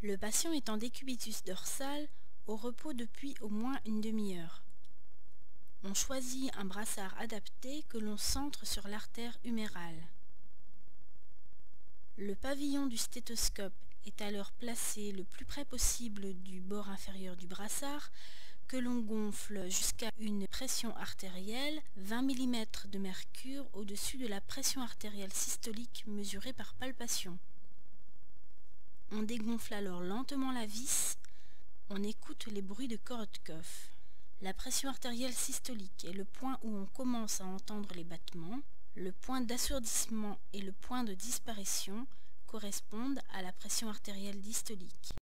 Le patient est en décubitus dorsal, au repos depuis au moins une demi-heure. On choisit un brassard adapté que l'on centre sur l'artère humérale. Le pavillon du stéthoscope est alors placé le plus près possible du bord inférieur du brassard, que l'on gonfle jusqu'à une pression artérielle 20 mm de mercure au-dessus de la pression artérielle systolique mesurée par palpation. On dégonfle alors lentement la vis, on écoute les bruits de Korotkov. La pression artérielle systolique est le point où on commence à entendre les battements. Le point d'assourdissement et le point de disparition correspondent à la pression artérielle dystolique.